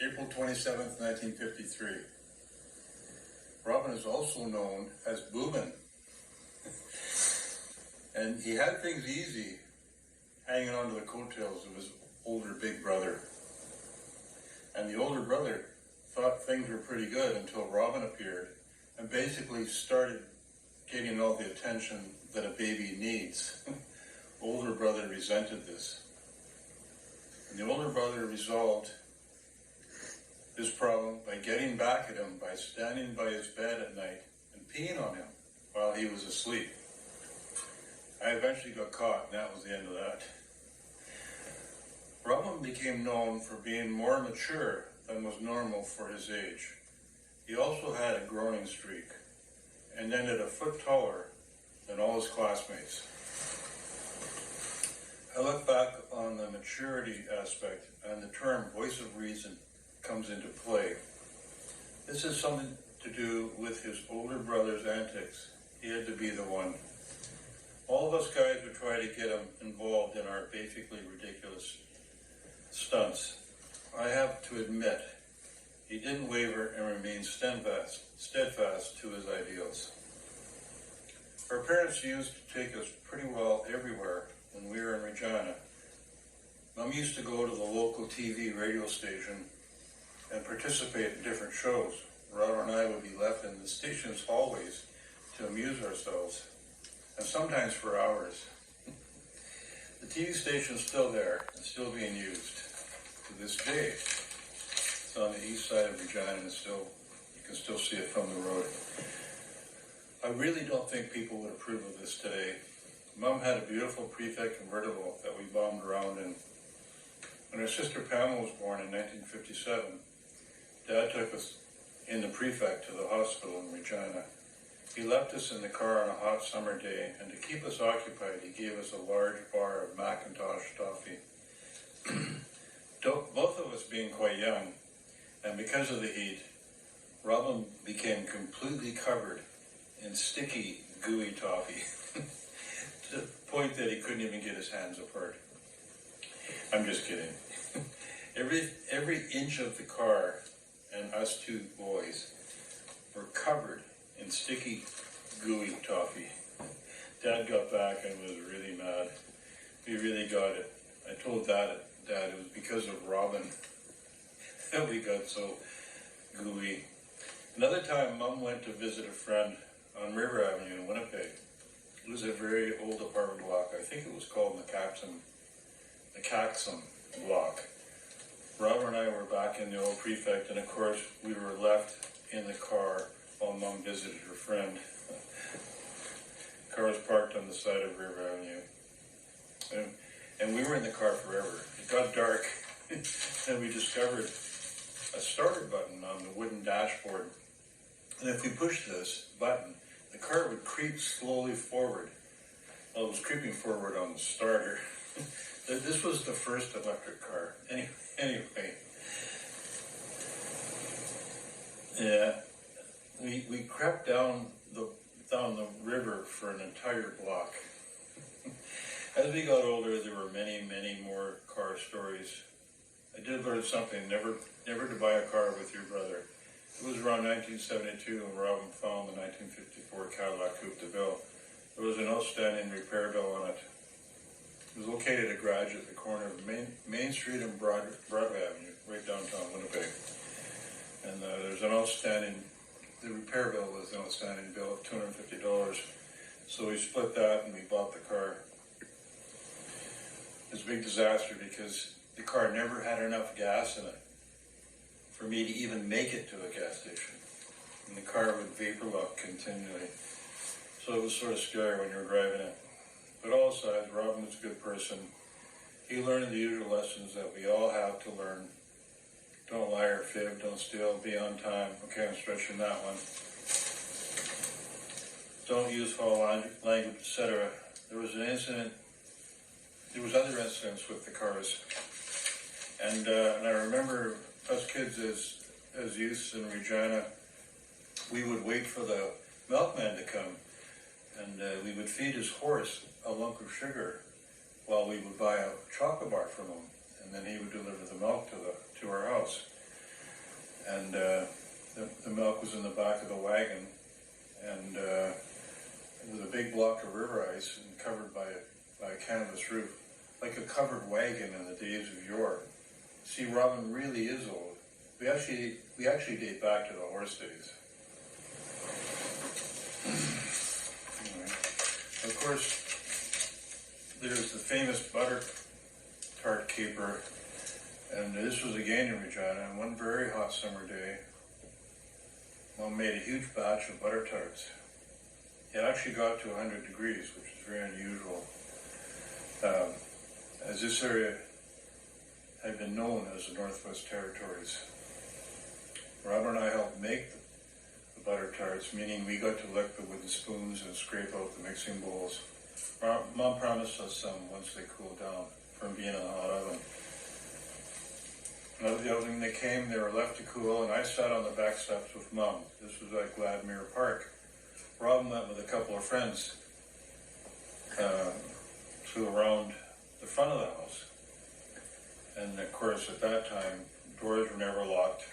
April 27th, 1953. Robyn is also known as Boobin. And he had things easy hanging on to the coattails of his older big brother. And the older brother thought things were pretty good until Robyn appeared and basically started getting all the attention that a baby needs. Older brother resented this. And the older brother resolved this problem by getting back at him by standing by his bed at night and peeing on him while he was asleep. I eventually got caught, and that was the end of that. Robyn became known for being more mature than was normal for his age. He also had a groaning streak and ended a foot taller than all his classmates. I look back on the maturity aspect, and the term voice of reason comes into play. This is something to do with his older brother's antics. He had to be the one. All of us guys would try to get him involved in our basically ridiculous stunts. I have to admit, he didn't waver and remained steadfast to his ideals. Our parents used to take us pretty well everywhere when we were in Regina. Mom used to go to the local TV radio station and participate in different shows. Robyn and I would be left in the station's hallways to amuse ourselves, and sometimes for hours. The TV station's still there and still being used to this day. It's on the east side of Regina, and you can still see it from the road. I really don't think people would approve of this today. Mom had a beautiful prefect convertible that we bombed around in. When her sister Pamela was born in 1957, Dad took us in the prefect to the hospital in Regina. He left us in the car on a hot summer day, and to keep us occupied, he gave us a large bar of Macintosh toffee. Both of us being quite young, and because of the heat, Robyn became completely covered in sticky, gooey toffee, to the point that he couldn't even get his hands apart. I'm just kidding. Every inch of the car and us two boys were covered in sticky, gooey toffee. Dad got back and was really mad. We really got it. I told Dad it was because of Robyn that we got so gooey. Another time, Mom went to visit a friend on River Avenue in Winnipeg. It was a very old apartment block. I think it was called the Caxton block. Robyn and I were back in the old prefect, and of course, we were left in the car while Mom visited her friend. The car was parked on the side of River Avenue. And we were in the car forever. It got dark, and we discovered a starter button on the wooden dashboard. And if we pushed this button, the car would creep slowly forward. Well, it was creeping forward on the starter. This was the first electric car. Anyway. Yeah. We crept down the river for an entire block. As we got older, there were many, many more car stories. I did learn something, never to buy a car with your brother. It was around 1972 when Robyn found the 1954 Cadillac Coupe de Ville. There was an outstanding repair bill on it. It was located at a garage at the corner of Main Street and Broadway Avenue, right downtown Winnipeg. And the repair bill was an outstanding bill of $250. So we split that and we bought the car. It was a big disaster because the car never had enough gas in it for me to even make it to a gas station. And the car would vapor lock continually. So it was sort of scary when you were driving it. But all aside, Robyn was a good person. He learned the usual lessons that we all have to learn. Don't lie or fib, don't steal, be on time. Okay, I'm stretching that one. Don't use foul language, etc. There was other incidents with the cars. And I remember us kids as youths in Regina, we would wait for the milkman to come, and we would feed his horse a lump of sugar while we would buy a chocolate bar from him, and then he would deliver the milk to our house. was in the back of the wagon, and it was a big block of river ice and covered by a canvas roof, like a covered wagon in the days of yore. See, Robyn really is old. We actually date back to the horse days. Anyway, of course, there's the famous butter tart caper, and this was again in Regina. And one very hot summer day, Mom made a huge batch of butter tarts. It actually got to 100 degrees, which is very unusual, as this area had been known as the Northwest Territories. Robyn and I helped make the butter tarts, meaning we got to lick the wooden spoons and scrape out the mixing bowls. Mom promised us some once they cooled down from being in a hot oven. Another evening they came, they were left to cool, and I sat on the back steps with Mom. This was at Gladmere Park. Robyn went with a couple of friends to around the front of the house. And of course, at that time, doors were never locked.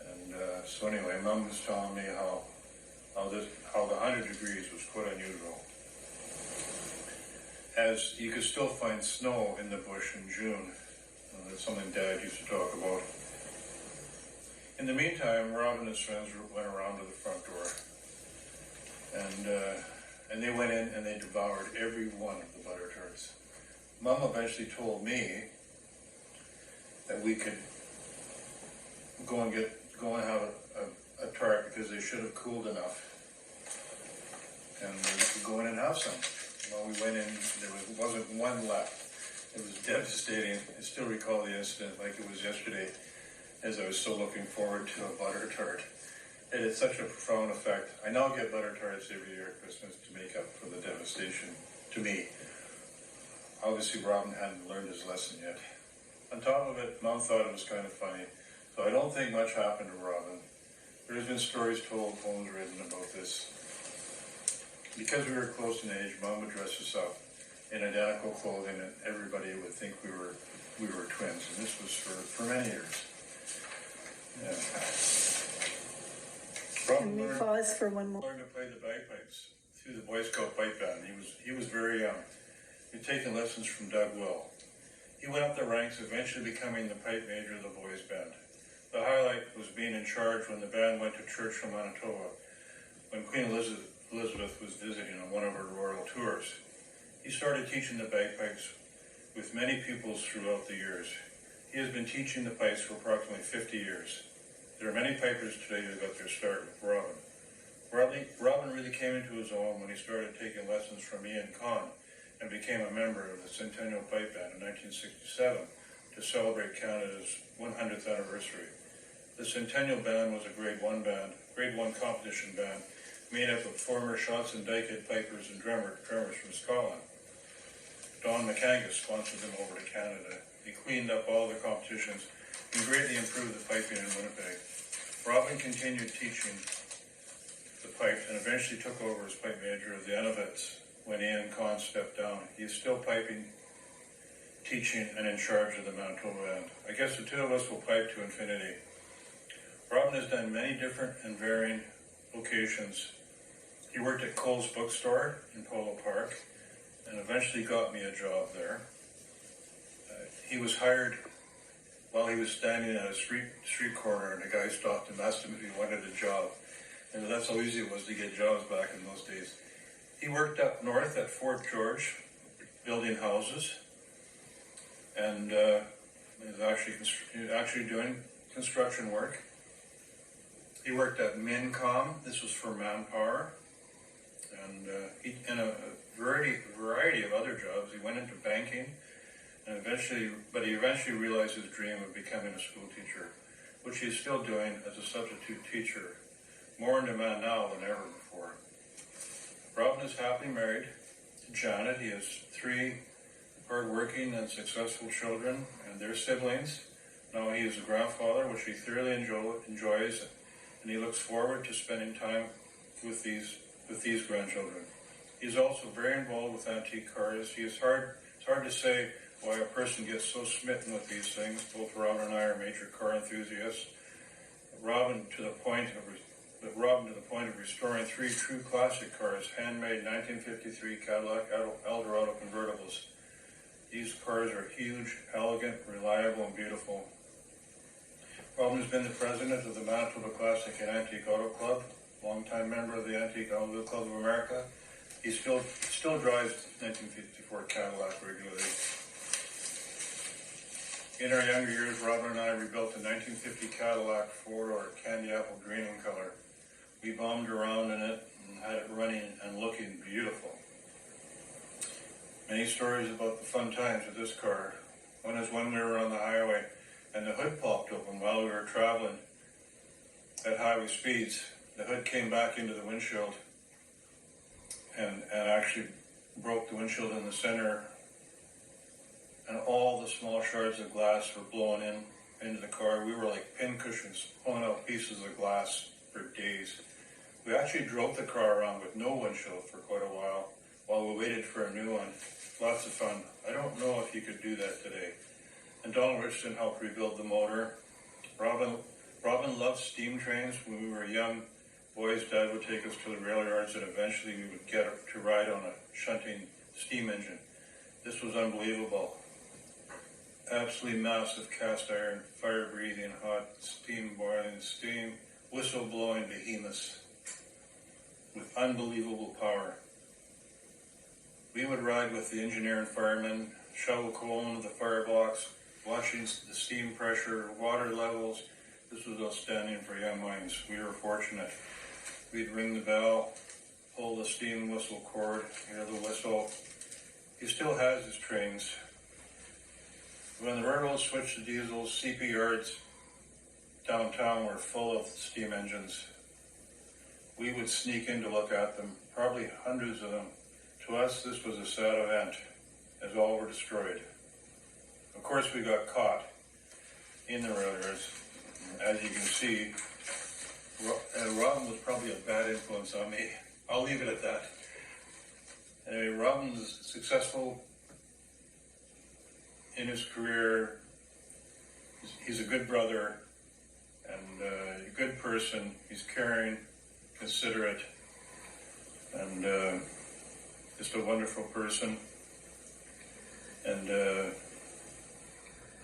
And so anyway, Mom was telling me how the 100 degrees was quite unusual. As you could still find snow in the bush in June. That's something Dad used to talk about. In the meantime, Robyn and his friends went around to the front door. And they went in and they devoured every one of the butter tarts. Mom eventually told me that we could go and have a tart because they should have cooled enough, and we could go in and have some. Well, we went in, there wasn't one left. It was devastating. I still recall the incident like it was yesterday, as I was so looking forward to a butter tart. It had such a profound effect. I now get butter tarts every year at Christmas to make up for the devastation to me. Obviously, Robyn hadn't learned his lesson yet. On top of it, Mom thought it was kind of funny, so I don't think much happened to Robyn. There's been stories told, poems written about this. Because we were close in age, Mom would dress us up in identical clothing, and everybody would think we were twins. And this was for many years. Yeah. Can we pause for one more? Learned to play the bagpipes through the Boy Scout pipe band. He was very young. He'd taken lessons from Doug Will. He went up the ranks, eventually becoming the pipe major of the boys' band. The highlight was being in charge when the band went to church from Manitoba, when Queen Elizabeth was visiting on one of her royal tours. He started teaching the bagpipes with many pupils throughout the years. He has been teaching the pipes for approximately 50 years. There are many pipers today who got their start with Robyn. Robyn really came into his own when he started taking lessons from Ian Conn and became a member of the Centennial Pipe Band in 1967 to celebrate Canada's 100th anniversary. The Centennial Band was a Grade 1 competition band made up of former Shots and Dykehead pipers and drummers from Scotland. Don McAngus sponsored them over to Canada. He cleaned up all the competitions and greatly improved the piping in Winnipeg. Robyn continued teaching the pipe and eventually took over as pipe major of the Enevets when Ian Conn stepped down. He is still piping, teaching, and in charge of the Manitoba band. I guess the two of us will pipe to infinity. Robyn has done many different and varying locations. He worked at Cole's bookstore in Polo Park and eventually got me a job there. He was hired while he was standing at a street corner, and a guy stopped and asked him if he wanted a job. And that's how easy it was to get jobs back in those days. He worked up north at Fort George, building houses, and was actually doing construction work. He worked at Mincom. This was for Manpower, and in a variety of other jobs. He went into banking, and he eventually realized his dream of becoming a school teacher, which he is still doing as a substitute teacher, more in demand now than ever before. Robyn is happily married to Janet. He has 3 hard-working and successful children and their siblings. Now he is a grandfather, which he thoroughly enjoys, and he looks forward to spending time with these grandchildren. He's also very involved with antique cars. It's hard to say why a person gets so smitten with these things. Both Robyn and I are major car enthusiasts. Robyn to the point with Robyn to the point of restoring 3 true classic cars, handmade 1953 Cadillac Eldorado convertibles. These cars are huge, elegant, reliable, and beautiful. Robyn has been the president of the Manitoba Classic and Antique Auto Club, longtime member of the Antique Auto Club of America. He still drives 1954 Cadillac regularly. In our younger years, Robyn and I rebuilt a 1950 Cadillac 4-door candy apple green in color. We bombed around in it and had it running and looking beautiful. Many stories about the fun times with this car. One is when we were on the highway and the hood popped open while we were traveling at highway speeds. The hood came back into the windshield and actually broke the windshield in the center, and all the small shards of glass were blowing into the car. We were like pin cushions, pulling out pieces of glass for days. We actually drove the car around with no windshield for quite a while we waited for a new one. Lots of fun. I don't know if you could do that today. And Donald Richardson helped rebuild the motor. Robyn loved steam trains. When we were young boys, Dad would take us to the rail yards, and eventually we would get to ride on a shunting steam engine. This was unbelievable. Absolutely massive cast iron, fire-breathing, hot, steam-boiling, steam, whistle-blowing behemoths with unbelievable power. We would ride with the engineer and firemen, shovel coal into the firebox, watching the steam pressure, water levels. This was outstanding for young minds. We were fortunate. We'd ring the bell, pull the steam whistle cord, hear the whistle. He still has his trains. When the railroad switched to diesels, CP yards downtown were full of steam engines. We would sneak in to look at them, probably hundreds of them. To us, this was a sad event, as all were destroyed. Of course, we got caught in the rail yards. As you can see, Robyn was probably a bad influence on me. I'll leave it at that. Anyway, Robyn's successful in his career. He's a good brother and a good person. He's caring, considerate, and just a wonderful person. And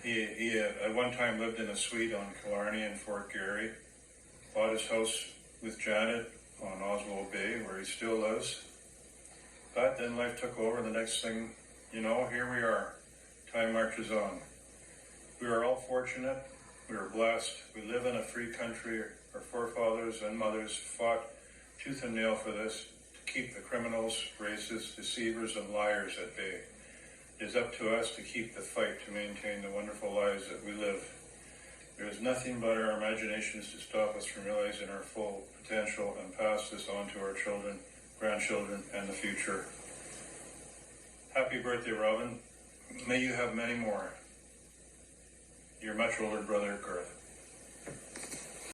he at one time lived in a suite on Killarney in Fort Garry, bought his house with Janet on Oswald Bay, where he still lives. But then life took over. The next thing you know, here we are. Time marches on. We are all fortunate. We are blessed. We live in a free country. Our forefathers and mothers fought tooth and nail for this, to keep the criminals, racists, deceivers, and liars at bay. It is up to us to keep the fight to maintain the wonderful lives that we live. There is nothing but our imaginations to stop us from realizing our full potential and pass this on to our children, grandchildren, and the future. Happy birthday, Robyn. May you have many more. Your much older brother, Garth.